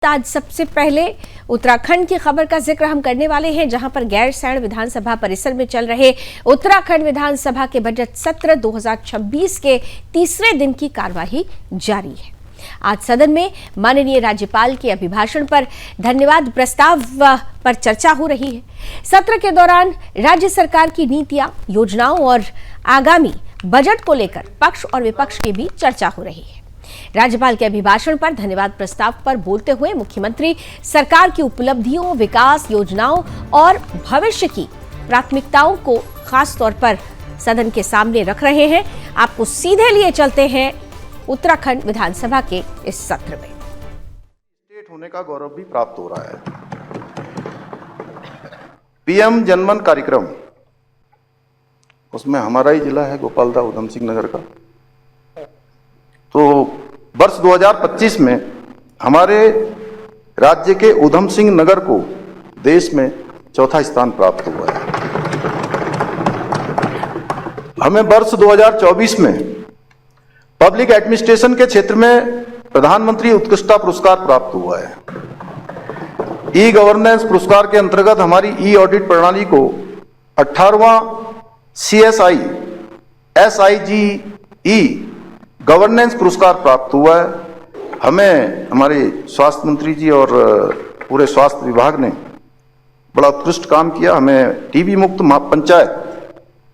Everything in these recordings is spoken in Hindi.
आज सबसे पहले उत्तराखंड की खबर का जिक्र हम करने वाले हैं, जहां पर गैरसैंण विधानसभा परिसर में चल रहे उत्तराखंड विधानसभा के बजट सत्र 2026 के तीसरे दिन की कार्यवाही जारी है। आज सदन में माननीय राज्यपाल के अभिभाषण पर धन्यवाद प्रस्ताव पर चर्चा हो रही है। सत्र के दौरान राज्य सरकार की नीतियां, योजनाओं और आगामी बजट को लेकर पक्ष और विपक्ष के बीच चर्चा हो रही है। राज्यपाल के अभिभाषण पर धन्यवाद प्रस्ताव पर बोलते हुए मुख्यमंत्री सरकार की उपलब्धियों, विकास योजनाओं और भविष्य की प्राथमिकताओं को खास तौर पर सदन के सामने रख रहे हैं। आपको सीधे लिए चलते हैं उत्तराखंड विधानसभा के इस सत्र में। स्टेट होने का गौरव भी प्राप्त हो रहा है। पीएम जनमन कार्यक्रम, उसमें हमारा ही जिला है गोपालदा उधम सिंह नगर का। तो वर्ष 2025 में हमारे राज्य के उधम सिंह नगर को देश में चौथा स्थान प्राप्त हुआ है। हमें वर्ष 2024 में पब्लिक एडमिनिस्ट्रेशन के क्षेत्र में प्रधानमंत्री उत्कृष्टता पुरस्कार प्राप्त हुआ है। ई गवर्नेंस पुरस्कार के अंतर्गत हमारी ई ऑडिट प्रणाली को 18वां CSI SIGE गवर्नेंस पुरस्कार प्राप्त हुआ है। हमें हमारे स्वास्थ्य मंत्री जी और पूरे स्वास्थ्य विभाग ने बड़ा उत्कृष्ट काम किया। हमें टीबी मुक्त पंचायत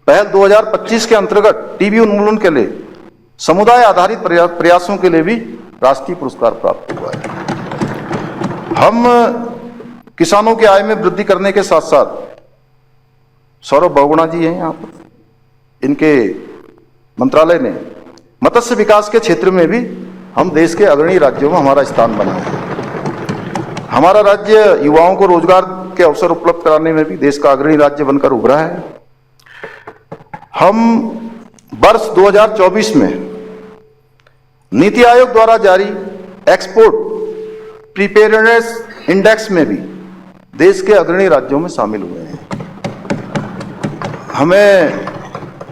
पहल 2025 के अंतर्गत टीबी उन्मूलन के लिए समुदाय आधारित प्रयासों के लिए भी राष्ट्रीय पुरस्कार प्राप्त हुआ है। हम किसानों की आय में वृद्धि करने के साथ साथ, सौरभ बहुगुणा जी हैं यहाँ पर, इनके मंत्रालय ने मत्स्य विकास के क्षेत्र में भी हम देश के अग्रणी राज्यों में हमारा स्थान बना है। हमारा राज्य युवाओं को रोजगार के अवसर उपलब्ध कराने में भी देश का अग्रणी राज्य बनकर उभरा है। हम वर्ष 2024 में नीति आयोग द्वारा जारी एक्सपोर्ट प्रिपेयर्डनेस इंडेक्स में भी देश के अग्रणी राज्यों में शामिल हुए हैं। हमें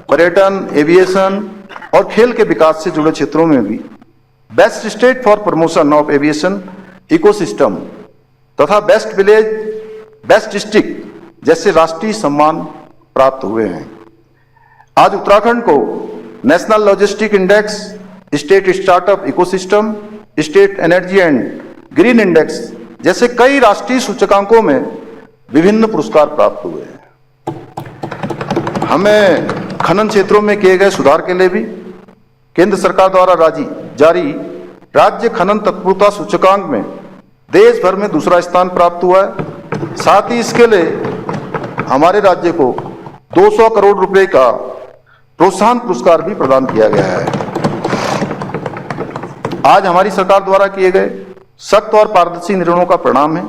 पर्यटन, एविएशन और खेल के विकास से जुड़े क्षेत्रों में भी best state for promotion of aviation ecosystem तथा बेस्ट विलेज, बेस्ट डिस्ट्रिक्ट जैसे राष्ट्रीय सम्मान प्राप्त हुए हैं। आज उत्तराखंड को national logistic index, state startup ecosystem, state energy and green index जैसे कई राष्ट्रीय सूचकांकों में विभिन्न पुरस्कार प्राप्त हुए हैं। हमें खनन क्षेत्रों में किए गए सुधार के लिए भी केंद्र सरकार द्वारा जारी राज्य खनन तत्परता सूचकांक में देश भर में दूसरा स्थान प्राप्त हुआ है। साथ ही इसके लिए हमारे राज्य को 200 करोड़ रुपए का प्रोत्साहन पुरस्कार भी प्रदान किया गया है। आज हमारी सरकार द्वारा किए गए सख्त और पारदर्शी निर्णयों का परिणाम है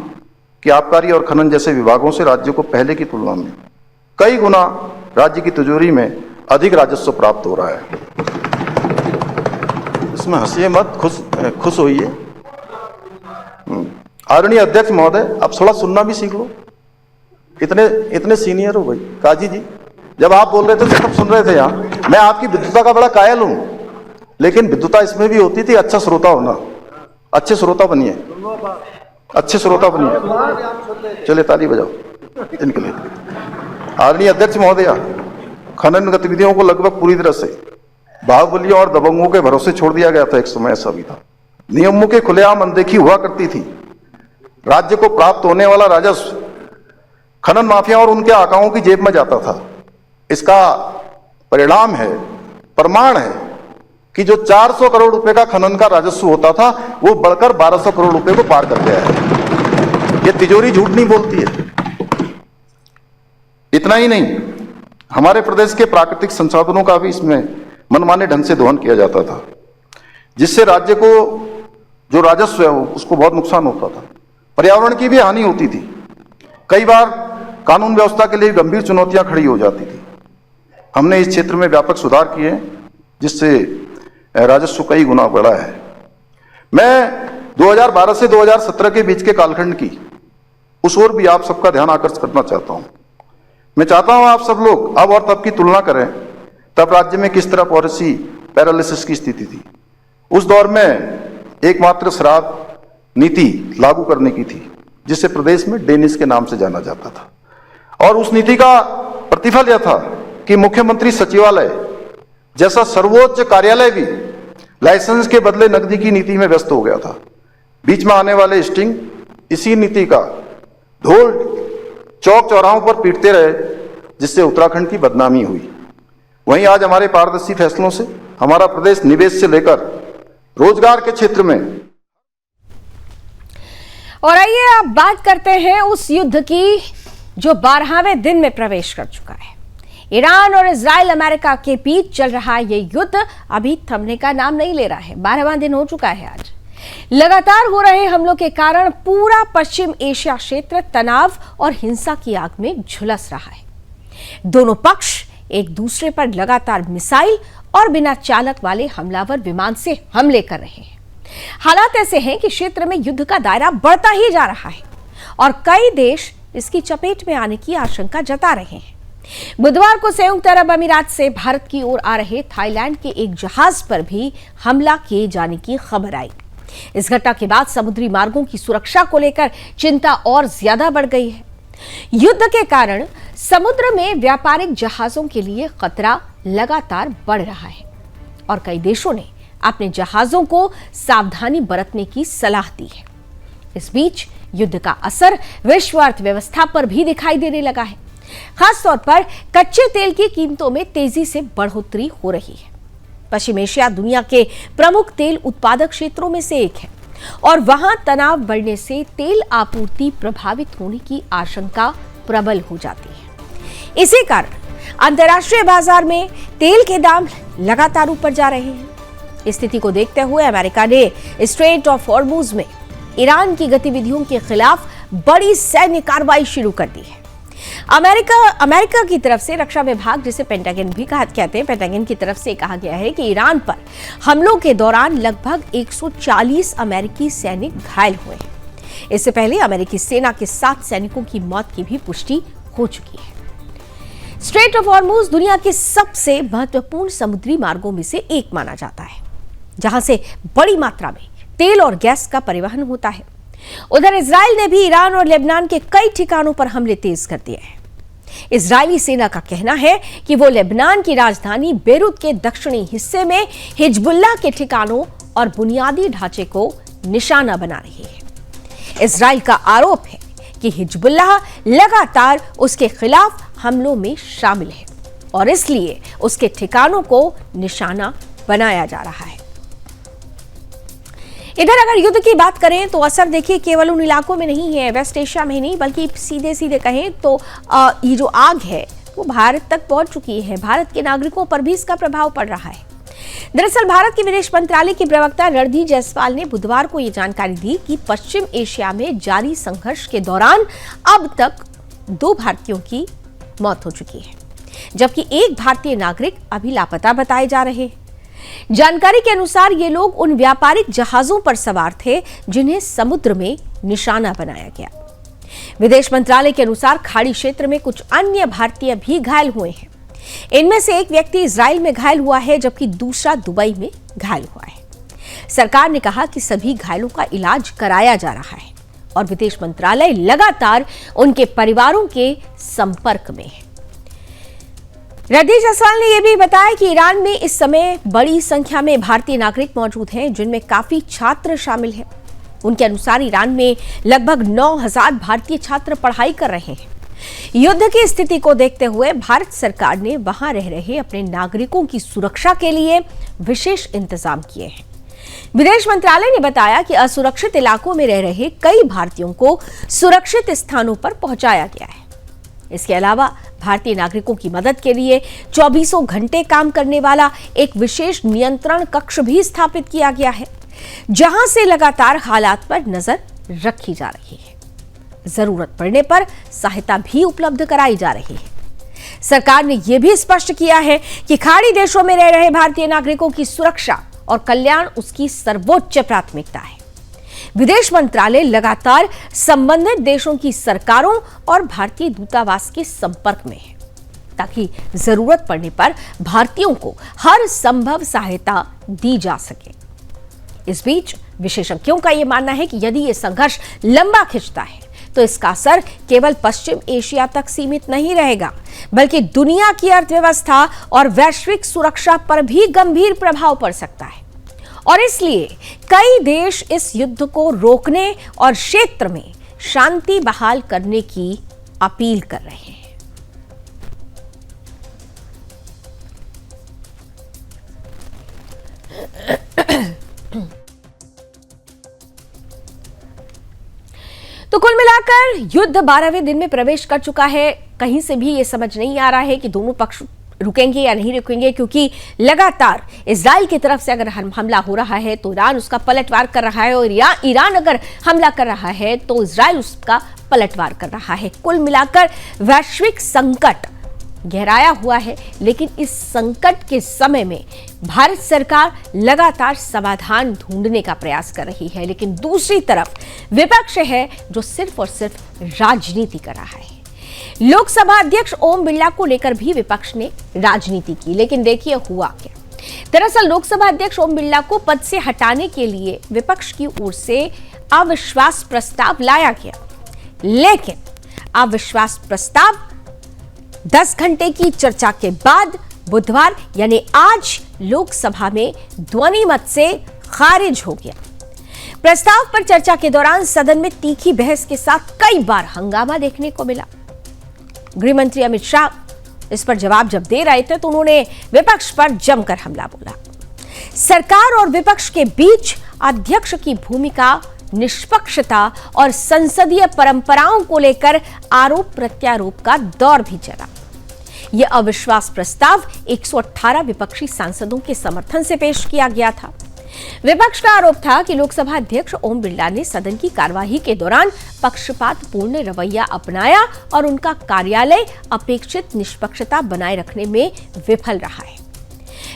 कि आबकारी और खनन जैसे विभागों से राज्य को पहले की तुलना में कई गुना राज्य की तिजोरी में अधिक राजस्व प्राप्त हो रहा है। इसमें हंसिए मत, खुश होइए। आदरणीय अध्यक्ष महोदय, आप थोड़ा सुनना भी सीख लो। इतने सीनियर हो भाई। काजी जी, जब आप बोल रहे थे तो सब सुन रहे थे यहाँ। मैं आपकी विद्वता का बड़ा कायल हूं, लेकिन विद्वता इसमें भी होती थी अच्छा श्रोता होना। अच्छे श्रोता बनिए, अच्छे श्रोता बनिए। चलिए ताली बजाओ इनके लिए। आदरणीय अध्यक्ष महोदया, खनन गतिविधियों को लगभग पूरी तरह से बाहुबलियों और दबंगों के भरोसे छोड़ दिया गया था। एक समय ऐसा भी था। नियमों के खुलेआम अनदेखी हुआ करती थी। राज्य को प्राप्त होने वाला राजस्व खनन माफिया और उनके आकाओं की जेब में जाता था। इसका परिणाम है, प्रमाण है कि जो 400 करोड़ रुपए का खनन का राजस्व होता था वो बढ़कर 1200 करोड़ रुपए को पार कर गया है। ये तिजोरी झूठ नहीं बोलती है। इतना ही नहीं, हमारे प्रदेश के प्राकृतिक संसाधनों का भी इसमें मनमाने ढंग से दोहन किया जाता था, जिससे राज्य को जो राजस्व है उसको बहुत नुकसान होता था। पर्यावरण की भी हानि होती थी। कई बार कानून व्यवस्था के लिए गंभीर चुनौतियां खड़ी हो जाती थी। हमने इस क्षेत्र में व्यापक सुधार किए, जिससे राजस्व कई गुना बढ़ा है। मैं 2012 से 2017 के बीच के कालखंड की उस ओर भी आप सबका ध्यान आकर्षित करना चाहता हूं। मैं चाहता हूं आप सब लोग अब और तब की तुलना करें। तब राज्य में किस तरह पॉलिसी पैरालिसिस की स्थिति थी। उस दौर में एकमात्र श्राद्ध, नीति लागू करने की थी, जिसे प्रदेश में डेनिस के नाम से जाना जाता था। और उस नीति का प्रतिफल यह था कि मुख्यमंत्री सचिवालय जैसा सर्वोच्च कार्यालय भी लाइसेंस के बदले नकदी की नीति में व्यस्त हो गया था। बीच में आने वाले स्टिंग इसी नीति का ढोल चौक चौराहों पर पीटते रहे, जिससे उत्तराखंड की बदनामी हुई। वहीं आज हमारे पारदर्शी फैसलों से हमारा प्रदेश निवेश से लेकर रोजगार के क्षेत्र में। और आइए अब बात करते हैं उस युद्ध की जो 12वें दिन में प्रवेश कर चुका है। ईरान और इजराइल अमेरिका के बीच चल रहा ये युद्ध अभी थमने का नाम नहीं ले रहा है। 12वां दिन हो चुका है आज। लगातार हो रहे हमलों के कारण पूरा पश्चिम एशिया क्षेत्र तनाव और हिंसा की आग में झुलस रहा है। दोनों पक्ष एक दूसरे पर लगातार मिसाइल और बिना चालक वाले हमलावर विमान से हमले कर रहे हैं। हालात ऐसे हैं कि क्षेत्र में युद्ध का दायरा बढ़ता ही जा रहा है और कई देश इसकी चपेट में आने की आशंका जता रहे हैं। बुधवार को संयुक्त अरब अमीरात से भारत की ओर आ रहे थाईलैंड के एक जहाज पर भी हमला किए जाने की खबर आई। इस घटना के बाद समुद्री मार्गों की सुरक्षा को लेकर चिंता और ज्यादा बढ़ गई है। युद्ध के कारण समुद्र में व्यापारिक जहाजों के लिए खतरा लगातार बढ़ रहा है और कई देशों ने अपने जहाजों को सावधानी बरतने की सलाह दी है। इस बीच युद्ध का असर विश्व अर्थव्यवस्था पर भी दिखाई देने लगा है। खासतौर पर कच्चे तेल की कीमतों में तेजी से बढ़ोतरी हो रही है। पश्चिम एशिया दुनिया के प्रमुख तेल उत्पादक क्षेत्रों में से एक है और वहां तनाव बढ़ने से तेल आपूर्ति प्रभावित होने की आशंका प्रबल हो जाती है। इसी कारण अंतर्राष्ट्रीय बाजार में तेल के दाम लगातार ऊपर जा रहे हैं। इस स्थिति को देखते हुए अमेरिका ने स्ट्रेट ऑफ हॉर्मुज में ईरान की गतिविधियों के खिलाफ बड़ी सैन्य कार्रवाई शुरू कर दी है। अमेरिका की तरफ से रक्षा विभाग, जिसे पेंटागन भी कहते हैं, पेंटागन की तरफ से कहा गया है कि ईरान पर हमलों के दौरान लगभग 140 अमेरिकी सैनिक घायल हुए हैं। इससे पहले अमेरिकी सेना के 7 सैनिकों की मौत की भी पुष्टि हो चुकी है। स्ट्रेट ऑफ हॉर्मुज दुनिया के सबसे महत्वपूर्ण समुद्री मार्गों में से एक माना जाता है, जहां से बड़ी मात्रा में तेल और गैस का परिवहन होता है। उधर इजराइल ने भी ईरान और लेबनान के कई ठिकानों पर हमले तेज कर दिए हैं। इजरायली सेना का कहना है कि वो लेबनान की राजधानी बेरूत के दक्षिणी हिस्से में हिजबुल्लाह के ठिकानों और बुनियादी ढांचे को निशाना बना रही है। इजराइल का आरोप है कि हिजबुल्लाह लगातार उसके खिलाफ हमलों में शामिल है और इसलिए उसके ठिकानों को निशाना बनाया जा रहा है। इधर अगर युद्ध की बात करें तो असर देखिए केवल उन इलाकों में नहीं है, वेस्ट एशिया में ही नहीं, बल्कि सीधे सीधे कहें तो ये जो आग है वो भारत तक पहुंच चुकी है। भारत के नागरिकों पर भी इसका प्रभाव पड़ रहा है। दरअसल भारत के विदेश मंत्रालय की प्रवक्ता रणधीर जायसवाल ने बुधवार को ये जानकारी दी कि पश्चिम एशिया में जारी संघर्ष के दौरान अब तक 2 भारतीयों की मौत हो चुकी है, जबकि एक भारतीय नागरिक अभी लापता बताए जा रहे हैं। जानकारी के अनुसार ये लोग उन व्यापारिक जहाजों पर सवार थे जिन्हें समुद्र में निशाना बनाया गया। विदेश मंत्रालय के अनुसार खाड़ी क्षेत्र में कुछ अन्य भारतीय भी घायल हुए हैं। इनमें से एक व्यक्ति इजराइल में घायल हुआ है, जबकि दूसरा दुबई में घायल हुआ है। सरकार ने कहा कि सभी घायलों का इलाज कराया जा रहा है और विदेश मंत्रालय लगातार उनके परिवारों के संपर्क में है। रणधीर जायसवाल ने यह भी बताया कि ईरान में इस समय बड़ी संख्या में भारतीय नागरिक मौजूद हैं, जिनमें काफी छात्र शामिल हैं। उनके अनुसार ईरान में लगभग 9,000 भारतीय छात्र पढ़ाई कर रहे हैं। युद्ध की स्थिति को देखते हुए भारत सरकार ने वहां रह रहे अपने नागरिकों की सुरक्षा के लिए विशेष इंतजाम किए हैं। विदेश मंत्रालय ने बताया कि असुरक्षित इलाकों में रह रहे कई भारतीयों को सुरक्षित स्थानों पर पहुंचाया गया है। इसके अलावा भारतीय नागरिकों की मदद के लिए 24 घंटे काम करने वाला एक विशेष नियंत्रण कक्ष भी स्थापित किया गया है, जहां से लगातार हालात पर नजर रखी जा रही है। जरूरत पड़ने पर सहायता भी उपलब्ध कराई जा रही है। सरकार ने यह भी स्पष्ट किया है कि खाड़ी देशों में रह रहे भारतीय नागरिकों की सुरक्षा और कल्याण उसकी सर्वोच्च प्राथमिकता है। विदेश मंत्रालय लगातार संबंधित देशों की सरकारों और भारतीय दूतावास के संपर्क में है, ताकि जरूरत पड़ने पर भारतीयों को हर संभव सहायता दी जा सके। इस बीच विशेषज्ञों का यह मानना है कि यदि यह संघर्ष लंबा खिंचता है तो इसका असर केवल पश्चिम एशिया तक सीमित नहीं रहेगा, बल्कि दुनिया की अर्थव्यवस्था और वैश्विक सुरक्षा पर भी गंभीर प्रभाव पड़ सकता है। और इसलिए कई देश इस युद्ध को रोकने और क्षेत्र में शांति बहाल करने की अपील कर रहे हैं। तो कुल मिलाकर युद्ध 12वें दिन में प्रवेश कर चुका है। कहीं से भी यह समझ नहीं आ रहा है कि दोनों पक्ष रुकेंगे या नहीं रुकेंगे, क्योंकि लगातार इजराइल की तरफ से अगर हमला हो रहा है तो ईरान उसका पलटवार कर रहा है, और ईरान अगर हमला कर रहा है तो इजराइल उसका पलटवार कर रहा है। कुल मिलाकर वैश्विक संकट गहराया हुआ है, लेकिन इस संकट के समय में भारत सरकार लगातार समाधान ढूंढने का प्रयास कर रही है, लेकिन दूसरी तरफ विपक्ष है जो सिर्फ और सिर्फ राजनीति कर रहा है। लोकसभा अध्यक्ष ओम बिरला को लेकर भी विपक्ष ने राजनीति की, लेकिन देखिए हुआ क्या। दरअसल लोकसभा अध्यक्ष ओम बिरला को पद से हटाने के लिए विपक्ष की ओर से अविश्वास प्रस्ताव लाया गया, लेकिन अविश्वास प्रस्ताव 10 घंटे की चर्चा के बाद बुधवार यानी आज लोकसभा में ध्वनि मत से खारिज हो गया। प्रस्ताव पर चर्चा के दौरान सदन में तीखी बहस के साथ कई बार हंगामा देखने को मिला। गृह मंत्री अमित शाह इस पर जवाब जब दे रहे थे तो उन्होंने विपक्ष पर जमकर हमला बोला। सरकार और विपक्ष के बीच अध्यक्ष की भूमिका, निष्पक्षता और संसदीय परंपराओं को लेकर आरोप प्रत्यारोप का दौर भी चला। यह अविश्वास प्रस्ताव 118 विपक्षी सांसदों के समर्थन से पेश किया गया था। विपक्ष का आरोप था कि लोकसभा अध्यक्ष ओम बिरला ने सदन की कार्यवाही के दौरान पक्षपातपूर्ण रवैया अपनाया और उनका कार्यालय अपेक्षित निष्पक्षता बनाए रखने में विफल रहा है।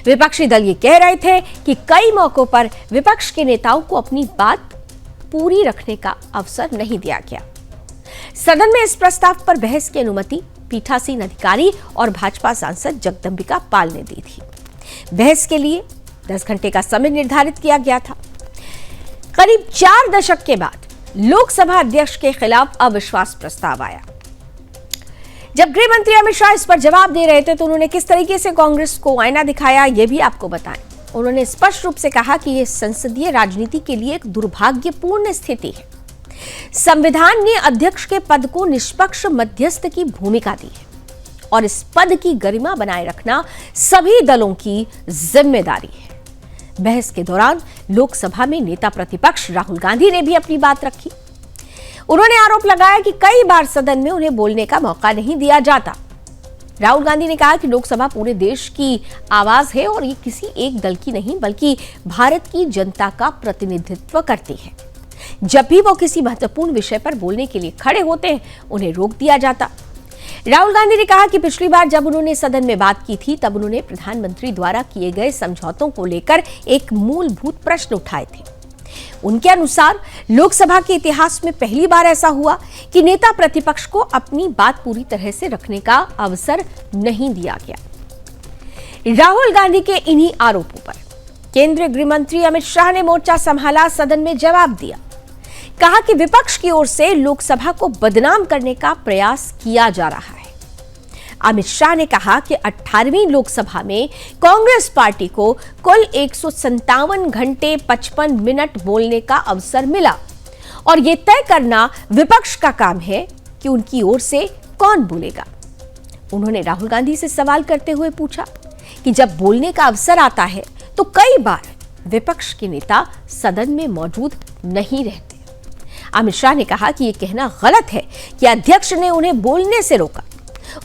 विपक्षी दल ये कह रहे थे कि कई मौकों पर विपक्ष के नेताओं को अपनी बात पूरी रखने का अवसर नहीं दिया गया। सदन में इस प्रस्ताव पर बहस की अनुमति पीठासीन अधिकारी और भाजपा सांसद जगदंबिका पाल ने दी थी। बहस के लिए 10 घंटे का समय निर्धारित किया गया था। करीब 4 दशक के बाद लोकसभा अध्यक्ष के खिलाफ अविश्वास प्रस्ताव आया। जब गृह मंत्री अमित शाह इस पर जवाब दे रहे थे तो उन्होंने किस तरीके से कांग्रेस को आईना दिखाया, यह भी आपको बताएं। उन्होंने स्पष्ट रूप से कहा कि यह संसदीय राजनीति के लिए एक दुर्भाग्यपूर्ण स्थिति है। संविधान ने अध्यक्ष के पद को निष्पक्ष मध्यस्थ की भूमिका दी है और इस पद की गरिमा बनाए रखना सभी दलों की जिम्मेदारी है। बहस के दौरान लोकसभा में नेता प्रतिपक्ष राहुल गांधी ने भी अपनी बात रखी। उन्होंने आरोप लगाया कि कई बार सदन में उन्हें बोलने का मौका नहीं दिया जाता। राहुल गांधी ने कहा कि लोकसभा पूरे देश की आवाज है और ये किसी एक दल की नहीं बल्कि भारत की जनता का प्रतिनिधित्व करती है। जब भी वो किसी महत्वपूर्ण विषय पर बोलने के लिए खड़े होते हैं उन्हें रोक दिया जाता। राहुल गांधी ने कहा कि पिछली बार जब उन्होंने सदन में बात की थी तब उन्होंने प्रधानमंत्री द्वारा किए गए समझौतों को लेकर एक मूलभूत प्रश्न उठाए थे। उनके अनुसार लोकसभा के इतिहास में पहली बार ऐसा हुआ कि नेता प्रतिपक्ष को अपनी बात पूरी तरह से रखने का अवसर नहीं दिया गया। राहुल गांधी के इन्हीं आरोपों पर केंद्रीय गृह मंत्री अमित शाह ने मोर्चा संभाला, सदन में जवाब दिया। कहा कि विपक्ष की ओर से लोकसभा को बदनाम करने का प्रयास किया जा रहा है। अमित शाह ने कहा कि 18वीं लोकसभा में कांग्रेस पार्टी को कुल 157 घंटे 55 मिनट बोलने का अवसर मिला और यह तय करना विपक्ष का काम है कि उनकी ओर से कौन बोलेगा। उन्होंने राहुल गांधी से सवाल करते हुए पूछा कि जब बोलने का अवसर आता है तो कई बार विपक्ष के नेता सदन में मौजूद नहीं रहते। अमित शाह ने कहा कि यह कहना गलत है कि अध्यक्ष ने उन्हें बोलने से रोका।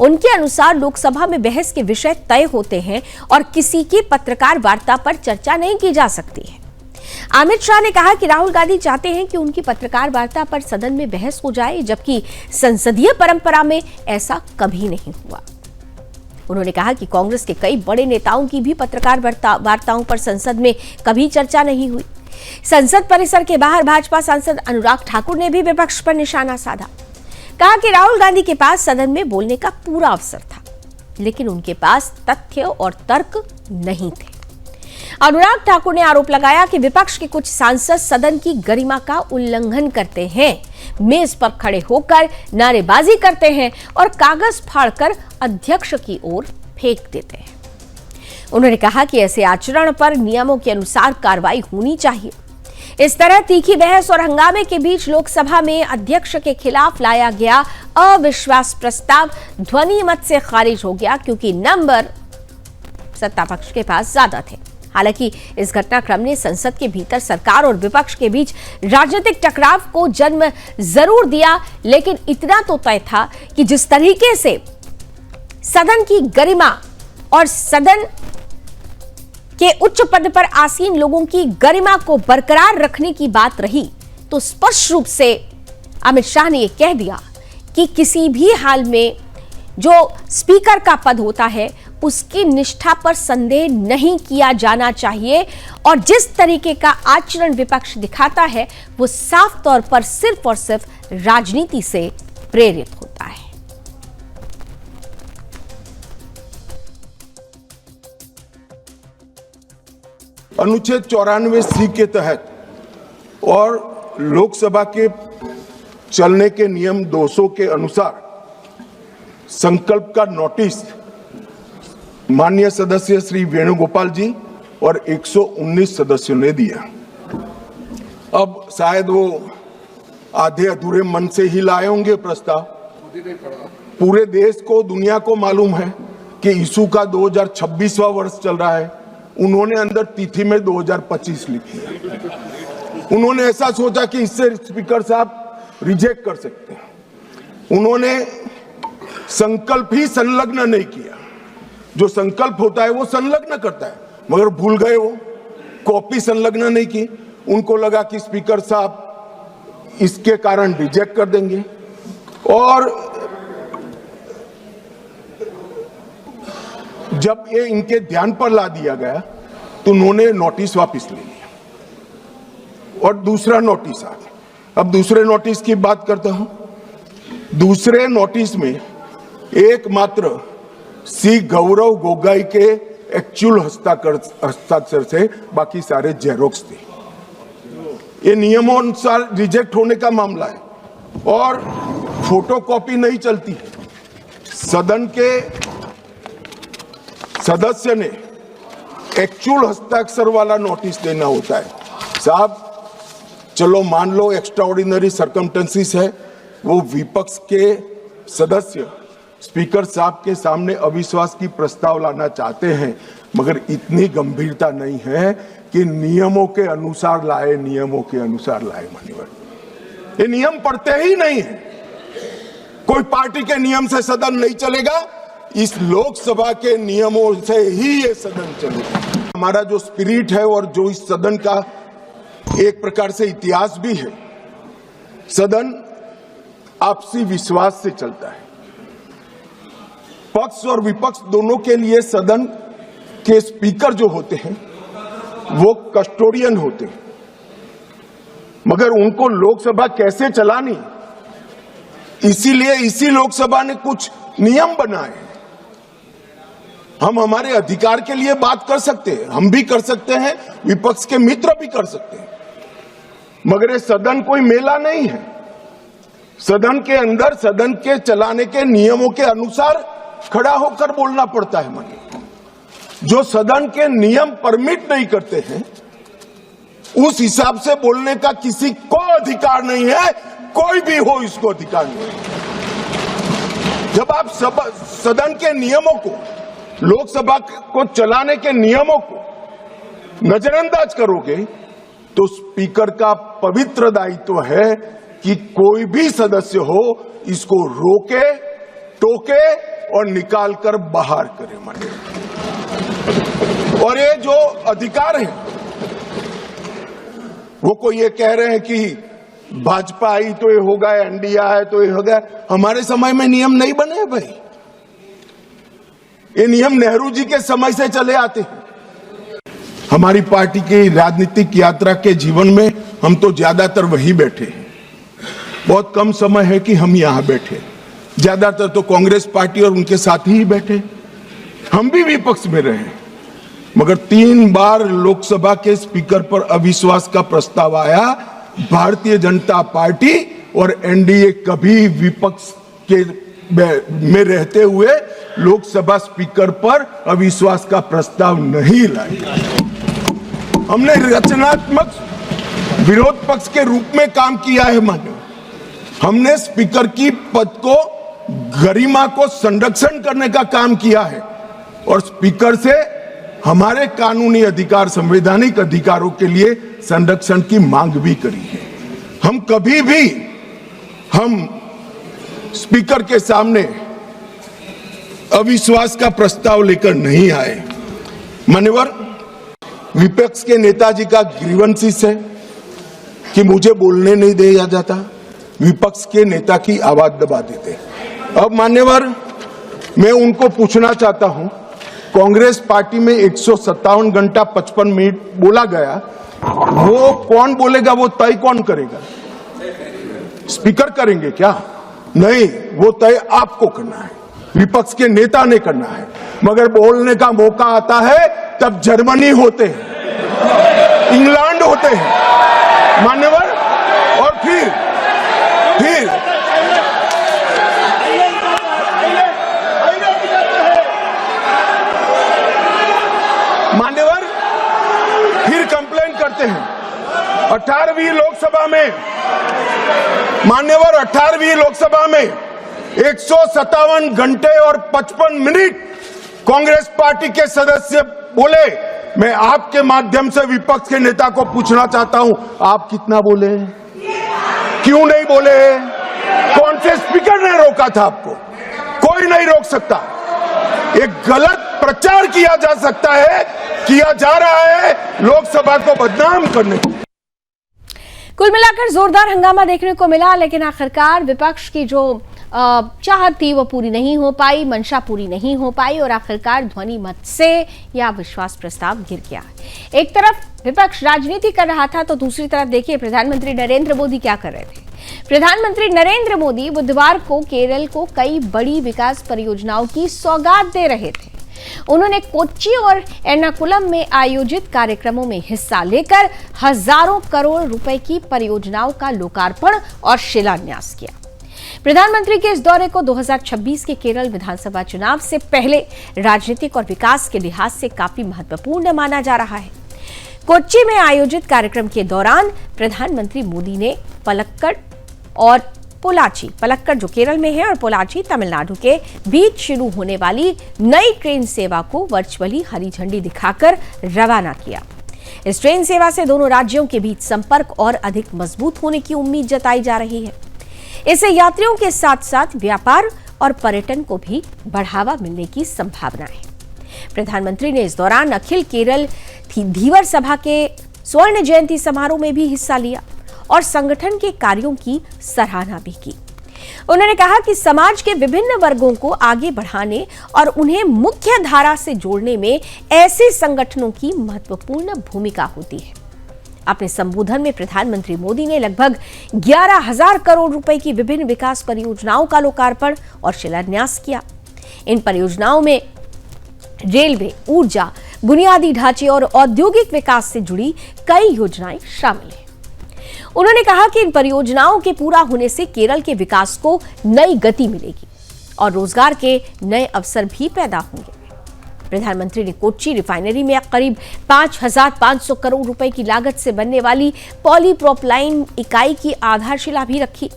उनके अनुसार लोकसभा में बहस के विषय तय होते हैं और किसी की पत्रकार वार्ता पर चर्चा नहीं की जा सकती है। अमित शाह ने कहा कि राहुल गांधी चाहते हैं कि उनकी पत्रकार वार्ता पर सदन में बहस हो जाए, जबकि संसदीय परंपरा में ऐसा कभी नहीं हुआ। उन्होंने कहा कि कांग्रेस के कई बड़े नेताओं की भी पत्रकार वार्ताओं पर संसद में कभी चर्चा नहीं हुई। संसद परिसर के बाहर भाजपा सांसद अनुराग ठाकुर ने भी विपक्ष पर निशाना साधा। कहा कि राहुल गांधी के पास सदन में बोलने का पूरा अवसर था, लेकिन उनके पास तथ्य और तर्क नहीं थे। अनुराग ठाकुर ने आरोप लगाया कि विपक्ष के कुछ सांसद सदन की गरिमा का उल्लंघन करते हैं, मेज पर खड़े होकर नारेबाजी करते हैं और कागज फाड़कर अध्यक्ष की ओर फेंक देते हैं। उन्होंने कहा कि ऐसे आचरण पर नियमों के अनुसार कार्रवाई होनी चाहिए। इस तरह तीखी बहस और हंगामे के बीच लोकसभा में अध्यक्ष के खिलाफ लाया गया अविश्वास प्रस्ताव ध्वनि मत से खारिज हो गया, क्योंकि नंबर सत्ता पक्ष के पास ज्यादा थे। हालांकि इस घटनाक्रम ने संसद के भीतर सरकार और विपक्ष के बीच राजनीतिक टकराव को जन्म जरूर दिया, लेकिन इतना तो तय था कि जिस तरीके से सदन की गरिमा और सदन के उच्च पद पर आसीन लोगों की गरिमा को बरकरार रखने की बात रही, तो स्पष्ट रूप से अमित शाह ने यह कह दिया कि किसी भी हाल में जो स्पीकर का पद होता है उसकी निष्ठा पर संदेह नहीं किया जाना चाहिए, और जिस तरीके का आचरण विपक्ष दिखाता है वो साफ तौर पर सिर्फ और सिर्फ राजनीति से प्रेरित होता है। अनुच्छेद 94C के तहत और लोकसभा के चलने के नियम 200 के अनुसार संकल्प का नोटिस माननीय सदस्य श्री वेणुगोपाल जी और 119 सदस्यों ने दिया। अब शायद वो आधे अधूरे मन से ही लाए होंगे प्रस्ताव। पूरे देश को, दुनिया को मालूम है कि इशू का 2026वां वर्ष चल रहा है। उन्होंने अंदर तिथि में 2025 लिखी है। उन्होंने ऐसा सोचा कि इससे स्पीकर साहब रिजेक्ट कर सकते हैं। उन्होंने संकल्प ही संलग्न नहीं किया। जो संकल्प होता है वो संलग्न करता है, मगर भूल गए, वो कॉपी संलग्न नहीं की। उनको लगा कि स्पीकर साहब इसके कारण रिजेक्ट कर देंगे, और जब ये इनके ध्यान पर ला दिया गया तो उन्होंने नोटिस वापस ले लिया और दूसरा नोटिस आ गया। अब दूसरे नोटिस की बात करता हूं। दूसरे नोटिस में एकमात्र सी गौरव गोगोई के एक्चुअल हस्ताक्षर से बाकी सारे जेरोक्स थे। ये नियमों अनुसार रिजेक्ट होने का मामला है और फोटोकॉपी नहीं चलती है। सदन के सदस्य ने एक्चुअल हस्ताक्षर वाला नोटिस देना होता है। साहब चलो मान लो एक्स्ट्राऑर्डिनरी सर्कमस्टेंसेस है, वो विपक्ष के सदस्य स्पीकर साहब के सामने अविश्वास की प्रस्ताव लाना चाहते हैं, मगर इतनी गंभीरता नहीं है कि नियमों के अनुसार लाए, नियमों के अनुसार लाए। माननीय ये नियम पढ़ते ही नहीं है। कोई पार्टी के नियम से सदन नहीं चलेगा, इस लोकसभा के नियमों से ही ये सदन चलेगा। हमारा जो स्पिरिट है और जो इस सदन का एक प्रकार से इतिहास भी है, सदन आपसी विश्वास से चलता है। पक्ष और विपक्ष दोनों के लिए सदन के स्पीकर जो होते हैं वो कस्टोडियन होते हैं, मगर उनको लोकसभा कैसे चलानी, इसीलिए इसी लोकसभा ने कुछ नियम बनाए। हम हमारे अधिकार के लिए बात कर सकते हैं, हम भी कर सकते हैं, विपक्ष के मित्र भी कर सकते हैं, मगर ये सदन कोई मेला नहीं है। सदन के अंदर सदन के चलाने के नियमों के अनुसार खड़ा होकर बोलना पड़ता है। मानिए जो सदन के नियम परमिट नहीं करते हैं उस हिसाब से बोलने का किसी को अधिकार नहीं है, कोई भी हो इसको अधिकार नहीं है। जब आप सदन के नियमों को, लोकसभा को चलाने के नियमों को नजरअंदाज करोगे तो स्पीकर का पवित्र दायित्व है कि कोई भी सदस्य हो इसको रोके, टोके और निकाल कर बाहर करे। मानिए और ये जो अधिकार है वो कोई ये कह रहे हैं कि भाजपा आई तो ये होगा, एनडीए आया तो ये होगा। हमारे समय में नियम नहीं बने भाई, ये नियम नेहरू जी के समय से चले आते हैं। हमारी पार्टी की राजनीतिक यात्रा के जीवन में हम तो ज्यादातर वही बैठे हैं। बहुत कम समय है कि हम यहां बैठे, ज्यादातर तो कांग्रेस पार्टी और उनके साथी ही बैठे। हम भी विपक्ष में रहे, मगर 3 बार लोकसभा के स्पीकर पर अविश्वास का प्रस्ताव आया। भारतीय जनता पार्टी और एनडीए कभी विपक्ष के में रहते हुए लोकसभा स्पीकर पर अविश्वास का प्रस्ताव नहीं लाई। हमने रचनात्मक विरोध पक्ष के रूप में काम किया है। मान्य, हमने स्पीकर की पद को गरिमा को संरक्षण करने का काम किया है और स्पीकर से हमारे कानूनी अधिकार, संवैधानिक अधिकारों के लिए संरक्षण की मांग भी करी है। हम कभी भी स्पीकर के सामने अविश्वास का प्रस्ताव लेकर नहीं आए। मान्यवर, विपक्ष के नेताजी का ग्रीवेंसेस है कि मुझे बोलने नहीं दिया जाता, विपक्ष के नेता की आवाज दबा देते। अब मान्यवर, मैं उनको पूछना चाहता हूं, कांग्रेस पार्टी में 157 घंटा 55 मिनट बोला गया, वो कौन बोलेगा, वो तय कौन करेगा? स्पीकर करेंगे क्या? नहीं, वो तय आपको करना है, विपक्ष के नेता ने करना है। मगर बोलने का मौका आता है तब जर्मनी होते हैं, इंग्लैंड होते हैं मान्यवर, और फिर मान्यवर फिर कंप्लेन करते हैं। 18वीं लोकसभा में मान्यवर 18वीं लोकसभा में 157 घंटे और 55 मिनट कांग्रेस पार्टी के सदस्य बोले। मैं आपके माध्यम से विपक्ष के नेता को पूछना चाहता हूं, आप कितना बोले? क्यों नहीं बोले? कौन से स्पीकर ने रोका था आपको? कोई नहीं रोक सकता। एक गलत प्रचार किया जा रहा है लोकसभा को बदनाम करने के। कुल मिलाकर जोरदार हंगामा देखने को मिला, लेकिन आखिरकार विपक्ष की जो चाहत थी वो पूरी नहीं हो पाई, मंशा पूरी नहीं हो पाई और आखिरकार ध्वनि मत से यह विश्वास प्रस्ताव गिर गया। एक तरफ विपक्ष राजनीति कर रहा था तो दूसरी तरफ देखिए प्रधानमंत्री नरेंद्र मोदी क्या कर रहे थे। प्रधानमंत्री नरेंद्र मोदी बुधवार को केरल को कई बड़ी विकास परियोजनाओं की सौगात दे रहे थे। उन्होंने कोच्चि और एर्नाकुलम में आयोजित कार्यक्रमों में हिस्सा लेकर हजारों करोड़ रुपए की परियोजनाओं का लोकार्पण और शिलान्यास किया। प्रधानमंत्री के इस दौरे को 2026 के केरल विधानसभा चुनाव से पहले राजनीतिक और विकास के लिहाज से काफी महत्वपूर्ण माना जा रहा है। कोच्चि में आयोजित कार्यक्रम के दौरान प्रधानमंत्री मोदी ने पलक्कड़ और पोलाची, पलक्कड़ जो केरल में है और पोलाची तमिलनाडु के बीच शुरू होने वाली नई ट्रेन सेवा को वर्चुअली हरी झंडी दिखाकर रवाना किया। इस ट्रेन सेवा से दोनों राज्यों के बीच संपर्क और अधिक मजबूत होने की उम्मीद जताई जा रही है। इससे यात्रियों के साथ साथ व्यापार और पर्यटन को भी बढ़ावा मिलने की संभावना है। प्रधानमंत्री ने इस दौरान अखिल केरल धीवर सभा के स्वर्ण जयंती समारोह में भी हिस्सा लिया और संगठन के कार्यों की सराहना भी की। उन्होंने कहा कि समाज के विभिन्न वर्गों को आगे बढ़ाने और उन्हें मुख्य धारा से जोड़ने में ऐसे संगठनों की महत्वपूर्ण भूमिका होती है। अपने संबोधन में प्रधानमंत्री मोदी ने लगभग 11,000 करोड़ रुपए की विभिन्न विकास परियोजनाओं का लोकार्पण और शिलान्यास किया। इन परियोजनाओं में रेलवे, ऊर्जा, बुनियादी ढांचे और औद्योगिक विकास से जुड़ी कई योजनाएं शामिल हैं। उन्होंने कहा कि इन परियोजनाओं के पूरा होने से केरल के विकास को नई गति मिलेगी और रोजगार के नए अवसर भी पैदा होंगे। प्रधानमंत्री ने कोच्चि रिफाइनरी में करीब 5,500 करोड़ रुपए की लागत से बनने वाली पॉलीप्रोपलाइन इकाई की आधारशिला भी रखी।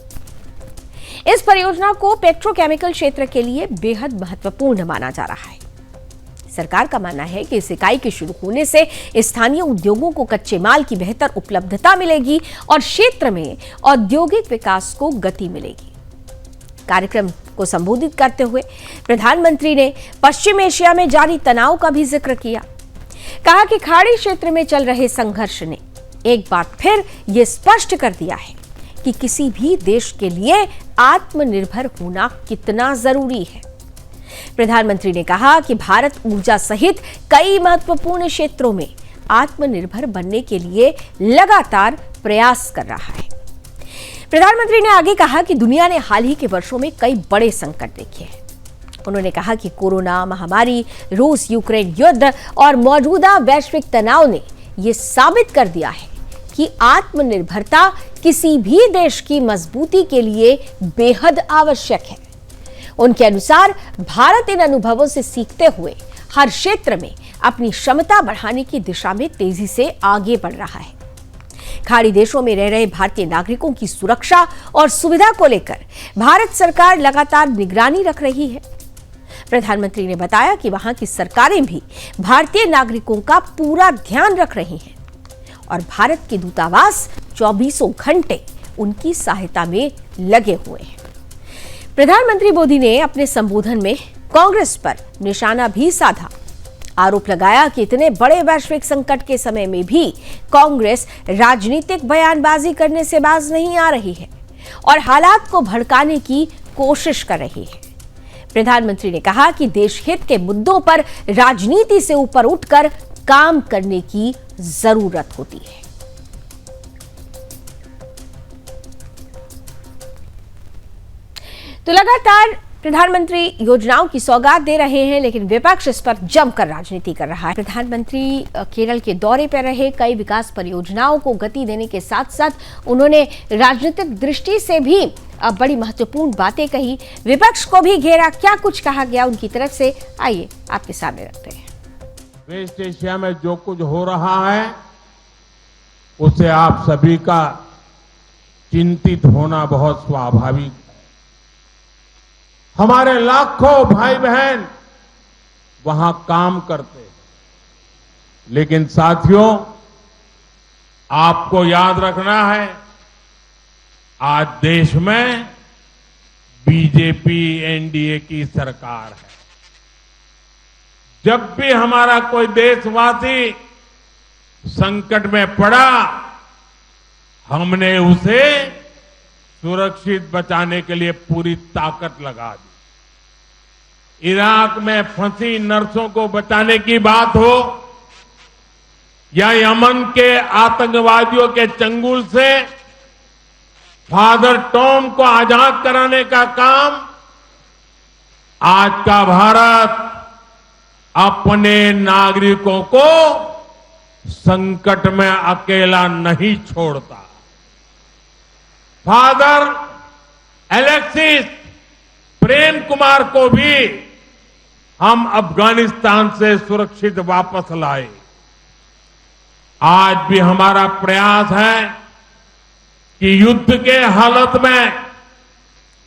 इस परियोजना को पेट्रोकेमिकल क्षेत्र के लिए बेहद महत्वपूर्ण माना जा रहा है। सरकार का मानना है कि इस इकाई के शुरू होने से स्थानीय उद्योगों को कच्चे माल की बेहतर उपलब्धता मिलेगी और क्षेत्र में औद्योगिक विकास को गति मिलेगी। कार्यक्रम को संबोधित करते हुए प्रधानमंत्री ने पश्चिम एशिया में जारी तनाव का भी जिक्र किया। कहा कि खाड़ी क्षेत्र में चल रहे संघर्ष ने एक बार फिर यह स्पष्ट कर दिया है कि किसी भी देश के लिए आत्मनिर्भर होना कितना जरूरी है। प्रधानमंत्री ने कहा कि भारत ऊर्जा सहित कई महत्वपूर्ण क्षेत्रों में आत्मनिर्भर बनने के लिए लगातार प्रयास कर रहा है। प्रधानमंत्री ने आगे कहा कि दुनिया ने हाल ही के वर्षों में कई बड़े संकट देखे हैं। उन्होंने कहा कि कोरोना महामारी, रूस यूक्रेन युद्ध और मौजूदा वैश्विक तनाव ने यह साबित कर दिया है कि आत्मनिर्भरता किसी भी देश की मजबूती के लिए बेहद आवश्यक है। उनके अनुसार भारत इन अनुभवों से सीखते हुए हर क्षेत्र में अपनी क्षमता बढ़ाने की दिशा में तेजी से आगे बढ़ रहा है। खाड़ी देशों में रह रहे भारतीय नागरिकों की सुरक्षा और सुविधा को लेकर भारत सरकार लगातार निगरानी रख रही है। प्रधानमंत्री ने बताया कि वहां की सरकारें भी भारतीय नागरिकों का पूरा ध्यान रख रही हैं और भारत के दूतावास 24 घंटे उनकी सहायता में लगे हुए हैं। प्रधानमंत्री मोदी ने अपने संबोधन में कांग्रेस पर निशाना भी साधा। आरोप लगाया कि इतने बड़े वैश्विक संकट के समय में भी कांग्रेस राजनीतिक बयानबाजी करने से बाज नहीं आ रही है और हालात को भड़काने की कोशिश कर रही है। प्रधानमंत्री ने कहा कि देश हित के मुद्दों पर राजनीति से ऊपर उठकर काम करने की जरूरत होती है। तो लगातार प्रधानमंत्री योजनाओं की सौगात दे रहे हैं, लेकिन विपक्ष इस पर जमकर राजनीति कर रहा है। प्रधानमंत्री केरल के दौरे पर रहे, कई विकास परियोजनाओं को गति देने के साथ साथ उन्होंने राजनीतिक दृष्टि से भी बड़ी महत्वपूर्ण बातें कही। विपक्ष को भी घेरा, क्या कुछ कहा गया उनकी तरफ से, आइए आपके सामने रखते हैं। वेस्ट एशिया में जो कुछ हो रहा है उससे आप सभी का चिंतित होना बहुत स्वाभाविक। हमारे लाखों भाई बहन वहां काम करते हैं, लेकिन साथियों आपको याद रखना है, आज देश में बीजेपी एनडीए की सरकार है। जब भी हमारा कोई देशवासी संकट में पड़ा, हमने उसे सुरक्षित बचाने के लिए पूरी ताकत लगा दी। इराक में फंसी नर्सों को बचाने की बात हो या यमन के आतंकवादियों के चंगुल से फादर टॉम को आजाद कराने का काम, आज का भारत अपने नागरिकों को संकट में अकेला नहीं छोड़ता। फादर एलेक्सिस प्रेम कुमार को भी हम अफगानिस्तान से सुरक्षित वापस लाए। आज भी हमारा प्रयास है कि युद्ध के हालत में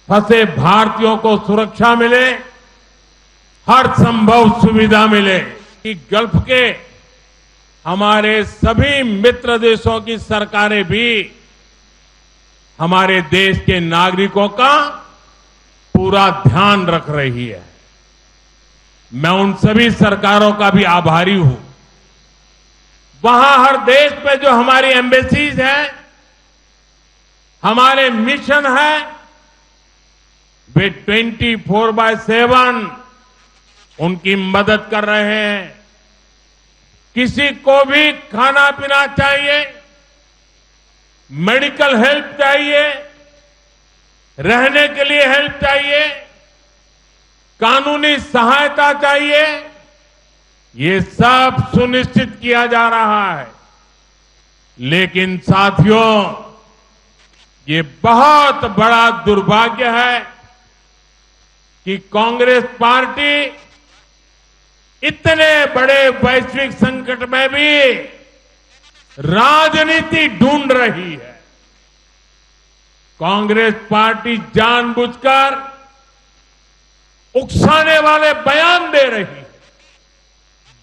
फंसे भारतीयों को सुरक्षा मिले, हर संभव सुविधा मिले। कि गल्फ के हमारे सभी मित्र देशों की सरकारें भी हमारे देश के नागरिकों का पूरा ध्यान रख रही है। मैं उन सभी सरकारों का भी आभारी हूं। वहां हर देश पे जो हमारी एम्बेसीज है, हमारे मिशन है, वे 24/7 उनकी मदद कर रहे हैं। किसी को भी खाना पीना चाहिए, मेडिकल हेल्प चाहिए, रहने के लिए हेल्प चाहिए, कानूनी सहायता चाहिए, ये सब सुनिश्चित किया जा रहा है। लेकिन साथियों, ये बहुत बड़ा दुर्भाग्य है कि कांग्रेस पार्टी इतने बड़े वैश्विक संकट में भी राजनीति ढूंढ रही है। कांग्रेस पार्टी जानबूझकर उकसाने वाले बयान दे रही है,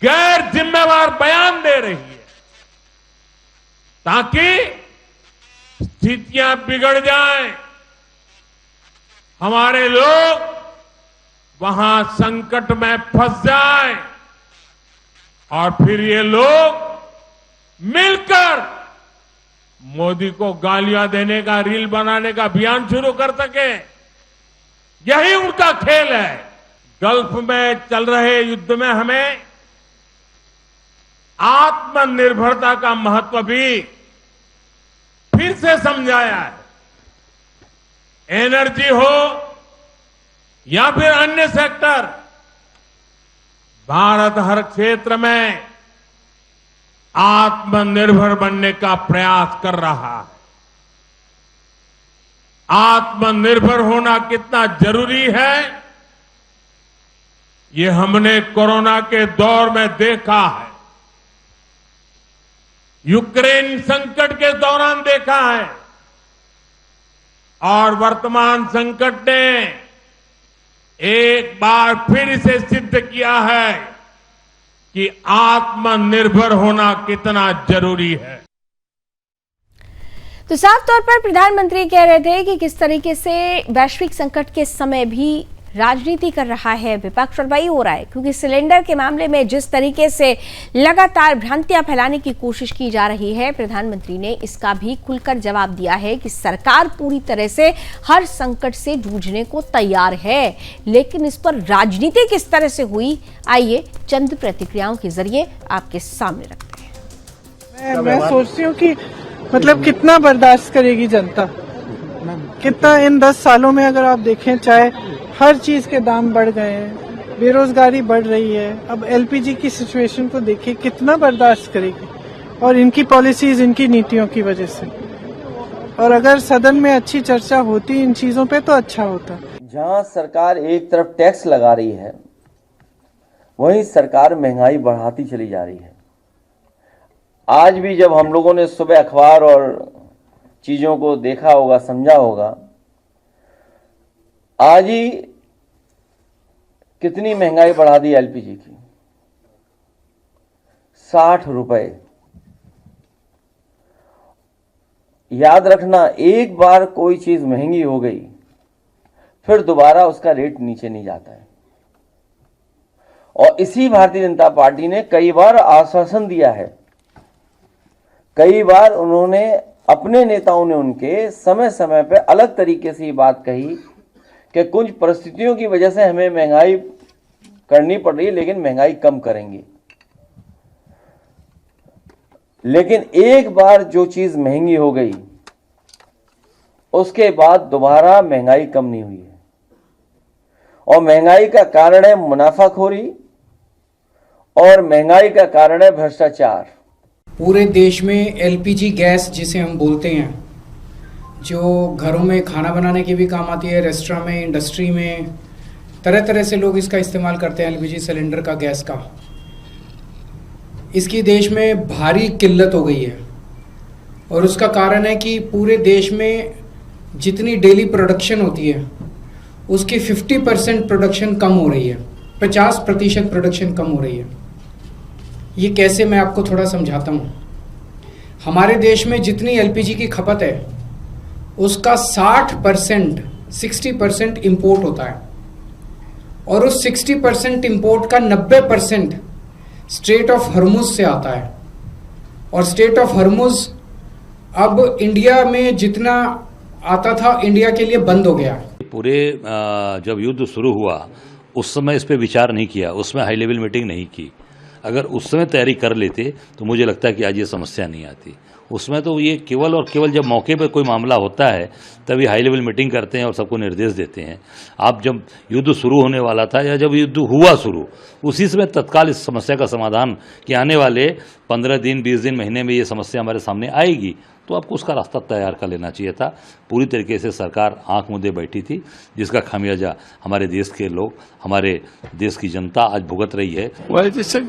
गैर जिम्मेवार बयान दे रही है, ताकि स्थितियां बिगड़ जाएं, हमारे लोग वहां संकट में फंस जाएं और फिर ये लोग मिलकर मोदी को गालियां देने का, रील बनाने का अभियान शुरू कर सके। यही उनका खेल है। गल्फ में चल रहे युद्ध में हमें आत्मनिर्भरता का महत्व भी फिर से समझाया है। एनर्जी हो या फिर अन्य सेक्टर, भारत हर क्षेत्र में आत्मनिर्भर बनने का प्रयास कर रहा है। आत्मनिर्भर होना कितना जरूरी है, ये हमने कोरोना के दौर में देखा है, यूक्रेन संकट के दौरान देखा है, और वर्तमान संकट ने एक बार फिर इसे सिद्ध किया है कि आत्मनिर्भर होना कितना जरूरी है। तो साफ तौर पर प्रधानमंत्री कह रहे थे कि किस तरीके से वैश्विक संकट के समय भी राजनीति कर रहा है विपक्ष, और वही हो रहा है, क्योंकि सिलेंडर के मामले में जिस तरीके से लगातार भ्रांतियां फैलाने की कोशिश की जा रही है, प्रधानमंत्री ने इसका भी खुलकर जवाब दिया है कि सरकार पूरी तरह से हर संकट से जूझने को तैयार है, लेकिन इस पर राजनीति किस तरह से हुई, आइए चंद प्रतिक्रियाओं के जरिए आपके सामने रखते हैं। मैं सोचती हूँ कि मतलब कितना बर्दाश्त करेगी जनता, कितना इन 10 सालों में अगर आप देखें, चाहे हर चीज के दाम बढ़ गए हैं, बेरोजगारी बढ़ रही है, अब एलपीजी की सिचुएशन को देखिए, कितना बर्दाश्त करेगी, और इनकी पॉलिसीज, इनकी नीतियों की वजह से। और अगर सदन में अच्छी चर्चा होती इन चीजों पे तो अच्छा होता। जहां सरकार एक तरफ टैक्स लगा रही है, वहीं सरकार महंगाई बढ़ाती चली जा रही है। आज भी जब हम लोगों ने सुबह अखबार और चीजों को देखा होगा, समझा होगा, आज ही कितनी महंगाई बढ़ा दी एलपीजी की, 60 रुपए। याद रखना, एक बार कोई चीज महंगी हो गई फिर दोबारा उसका रेट नीचे नहीं जाता है। और इसी भारतीय जनता पार्टी ने कई बार आश्वासन दिया है, कई बार उन्होंने, अपने नेताओं ने उनके समय समय पर अलग तरीके से ये बात कही कि कुछ परिस्थितियों की वजह से हमें महंगाई करनी पड़ रही है, लेकिन महंगाई कम करेंगे। लेकिन एक बार जो चीज महंगी हो गई, उसके बाद दोबारा महंगाई कम नहीं हुई है। और महंगाई का कारण है मुनाफाखोरी, और महंगाई का कारण है भ्रष्टाचार। पूरे देश में एलपीजी गैस जिसे हम बोलते हैं, जो घरों में खाना बनाने के भी काम आती है, रेस्टोरेंट में, इंडस्ट्री में, तरह तरह से लोग इसका इस्तेमाल करते हैं, एलपीजी सिलेंडर का, गैस का। इसकी देश में भारी किल्लत हो गई है, और उसका कारण है कि पूरे देश में जितनी डेली प्रोडक्शन होती है उसकी 50% प्रोडक्शन कम हो रही है, 50% प्रोडक्शन कम हो रही है। ये कैसे, मैं आपको थोड़ा समझाता हूँ। हमारे देश में जितनी एलपीजी की खपत है उसका 60% इंपोर्ट होता है, और उस 60% इंपोर्ट का 90% स्ट्रेट ऑफ हॉर्मुज से आता है। और स्ट्रेट ऑफ हॉर्मुज अब इंडिया में जितना आता था, इंडिया के लिए बंद हो गया। पूरे जब युद्ध शुरू हुआ उस समय इस पर विचार नहीं किया, उसमें हाई लेवल मीटिंग नहीं की। अगर उस समय तैयारी कर लेते तो मुझे लगता है कि आज ये समस्या नहीं आती। उसमें तो ये केवल और केवल जब मौके पर कोई मामला होता है तभी हाई लेवल मीटिंग करते हैं और सबको निर्देश देते हैं। आप जब युद्ध शुरू होने वाला था या जब युद्ध हुआ शुरू, उसी समय तत्काल इस समस्या का समाधान कि आने वाले 15 दिन, 20 दिन, महीने में ये समस्या हमारे सामने आएगी, तो आपको उसका रास्ता तैयार कर लेना चाहिए था। पूरी तरीके से सरकार आंख मूंदे बैठी थी, जिसका खामियाजा हमारे देश के लोग, हमारे देश की जनता आज भुगत रही है।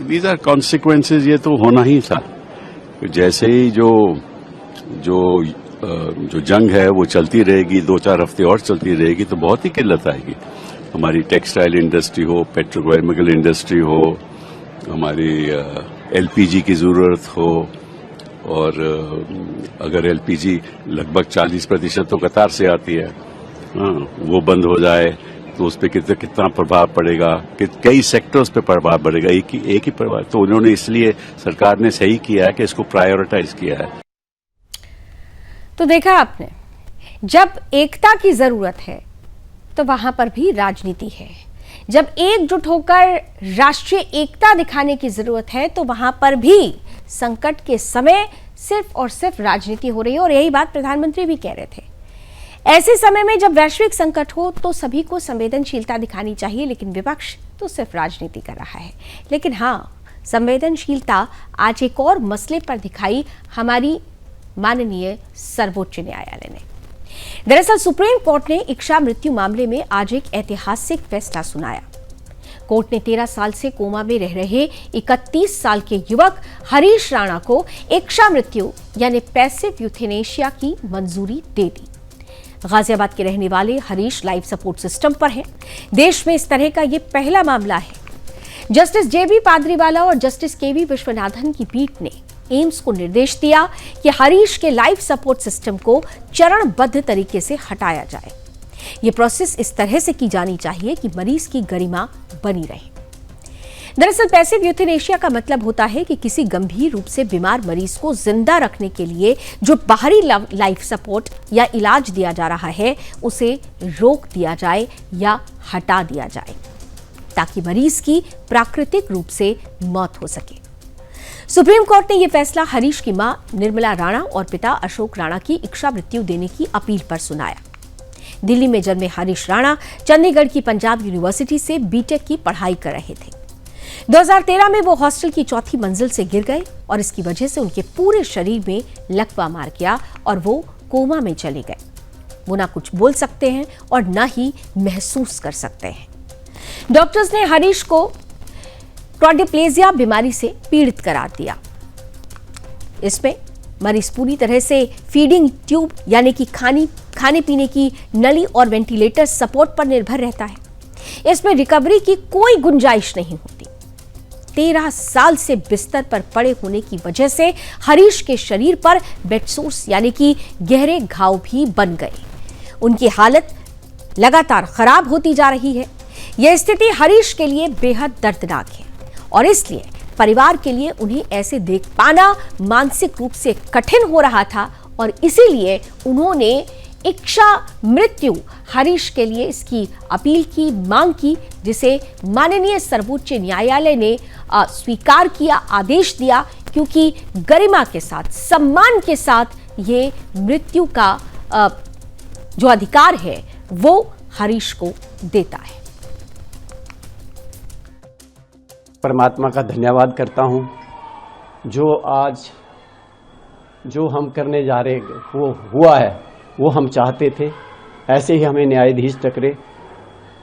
दीज आर कॉन्सिक्वेंसेज, ये तो होना ही था। जैसे ही जो जंग है वो चलती रहेगी, 2-4 हफ्ते और चलती रहेगी, तो बहुत ही किल्लत आएगी। हमारी टेक्सटाइल इंडस्ट्री हो, पेट्रोकेमिकल इंडस्ट्री हो, हमारी एलपीजी की जरूरत हो, और अगर एलपीजी लगभग 40% तो कतार से आती है, वो बंद हो जाए तो उस पर कितना प्रभाव पड़ेगा, कई सेक्टर्स पे प्रभाव पड़ेगा, एक ही प्रभाव। तो उन्होंने, इसलिए सरकार ने सही किया है कि इसको प्रायोरिटाइज किया है। तो देखा आपने, जब एकता की जरूरत है तो वहां पर भी राजनीति है, जब एकजुट होकर राष्ट्रीय एकता दिखाने की जरूरत है तो वहां पर भी संकट के समय सिर्फ और सिर्फ राजनीति हो रही है। और यही बात प्रधानमंत्री भी कह रहे थे। ऐसे समय में जब वैश्विक संकट हो तो सभी को संवेदनशीलता दिखानी चाहिए, लेकिन विपक्ष तो सिर्फ राजनीति कर रहा है। लेकिन हाँ, संवेदनशीलता आज एक और मसले पर दिखाई हमारी माननीय सर्वोच्च न्यायालय ने। दरअसल सुप्रीम कोर्ट ने इक्शा मृत्यु मामले में आज एक ऐतिहासिक फैसला सुनाया। कोर्ट ने 13 साल से कोमा में रह रहे 31 साल के युवक हरीश राणा को इक्शा मृत्यु यानी पैसिव यूथेनेशिया की मंजूरी दे दी। गाजियाबाद के रहने वाले हरीश लाइफ सपोर्ट सिस्टम पर हैं। देश में इस तरह का ये पहला मामला है। जस्टिस जेबी पादरीवाला और जस्टिस केवी विश्वनाथन की पीठ ने एम्स को निर्देश दिया कि हरीश के लाइफ सपोर्ट सिस्टम को चरणबद्ध तरीके से हटाया जाए। यह प्रोसेस इस तरह से की जानी चाहिए कि मरीज की गरिमा बनी रहे। दरअसल पैसिव यूथेनेशिया का मतलब होता है कि किसी गंभीर रूप से बीमार मरीज को जिंदा रखने के लिए जो बाहरी लाइफ सपोर्ट या इलाज दिया जा रहा है उसे रोक दिया जाए या हटा दिया जाए ताकि मरीज की प्राकृतिक रूप से मौत हो सके। सुप्रीम कोर्ट ने यह फैसला हरीश की मां निर्मला राणा और पिता अशोक राणा की इक्शा मृत्यु देने की अपील पर सुनाया। दिल्ली में जन्मे हरीश राणा चंडीगढ़ की पंजाब यूनिवर्सिटी से बीटेक की पढ़ाई कर रहे थे। 2013 में वो हॉस्टल की चौथी मंजिल से गिर गए और इसकी वजह से उनके पूरे शरीर में लकवा मार गया और वो कोमा में चले गए। वो ना कुछ बोल सकते हैं और ना ही महसूस कर सकते हैं। डॉक्टर्स ने हरीश को क्वाड्रिप्लेजिया बीमारी से पीड़ित करार दिया। इसमें मरीज पूरी तरह से फीडिंग ट्यूब यानी कि खाने पीने की नली और वेंटिलेटर सपोर्ट पर निर्भर रहता है। इसमें रिकवरी की कोई गुंजाइश नहीं होती। 13 साल से बिस्तर पर पड़े होने की वजह से हरीश के शरीर पर बेडसोर्स यानी कि गहरे घाव भी बन गए। उनकी हालत लगातार खराब होती जा रही है। यह स्थिति हरीश के लिए बेहद दर्दनाक है और इसलिए परिवार के लिए उन्हें ऐसे देख पाना मानसिक रूप से कठिन हो रहा था और इसीलिए उन्होंने इक्शा मृत्यु हरीश के लिए इसकी अपील की, मांग की, जिसे माननीय सर्वोच्च न्यायालय ने स्वीकार किया, आदेश दिया, क्योंकि गरिमा के साथ, सम्मान के साथ ये मृत्यु का जो अधिकार है वो हरीश को देता है। परमात्मा का धन्यवाद करता हूँ जो आज जो हम करने जा रहे वो हुआ है, वो हम चाहते थे। ऐसे ही हमें न्यायाधीश टकरे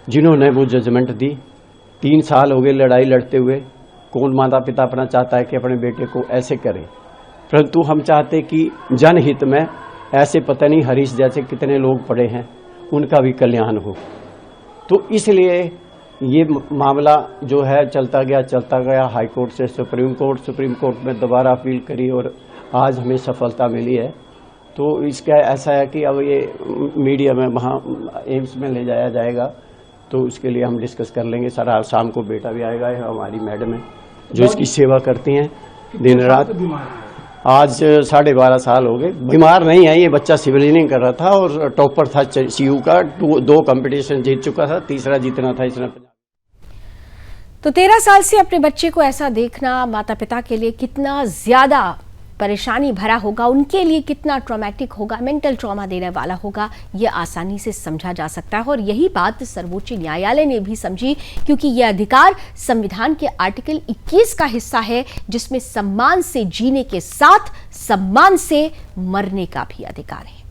जिन्होंने वो जजमेंट दी। 3 साल हो गए लड़ाई लड़ते हुए। कौन माता पिता अपना चाहता है कि अपने बेटे को ऐसे करे, परंतु हम चाहते कि जनहित में ऐसे पता नहीं हरीश जैसे कितने लोग पड़े हैं उनका भी कल्याण हो। तो इसलिए ये मामला जो है चलता गया हाई कोर्ट से सुप्रीम कोर्ट में दोबारा अपील करी और आज हमें सफलता मिली है। तो इसका ऐसा है कि अब ये मीडिया में वहाँ एम्स में ले जाया जाएगा, तो उसके लिए हम डिस्कस कर लेंगे। सर आज शाम को बेटा भी आएगा, हमारी मैडम है जो इसकी सेवा करती हैं दिन रात। आज 12.5 साल हो गए। बीमार नहीं है, ये बच्चा सिविल इंजीनियरिंग कर रहा था और टॉपर था सीयू का। 2 कंपटीशन जीत चुका था, तीसरा जीतना था इसने। तो 13 साल से अपने बच्चे को ऐसा देखना माता पिता के लिए कितना ज्यादा परेशानी भरा होगा, उनके लिए कितना ट्रॉमेटिक होगा, मेंटल ट्रॉमा देने वाला होगा, यह आसानी से समझा जा सकता है। और यही बात सर्वोच्च न्यायालय ने भी समझी, क्योंकि यह अधिकार संविधान के आर्टिकल 21 का हिस्सा है, जिसमें सम्मान से जीने के साथ सम्मान से मरने का भी अधिकार है।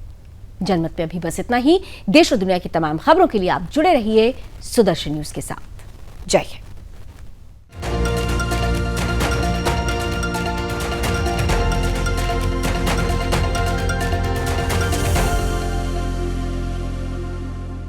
जनमत में अभी बस इतना ही। देश और दुनिया की तमाम खबरों के लिए आप जुड़े रहिए सुदर्शन न्यूज के साथ। जय हिंद।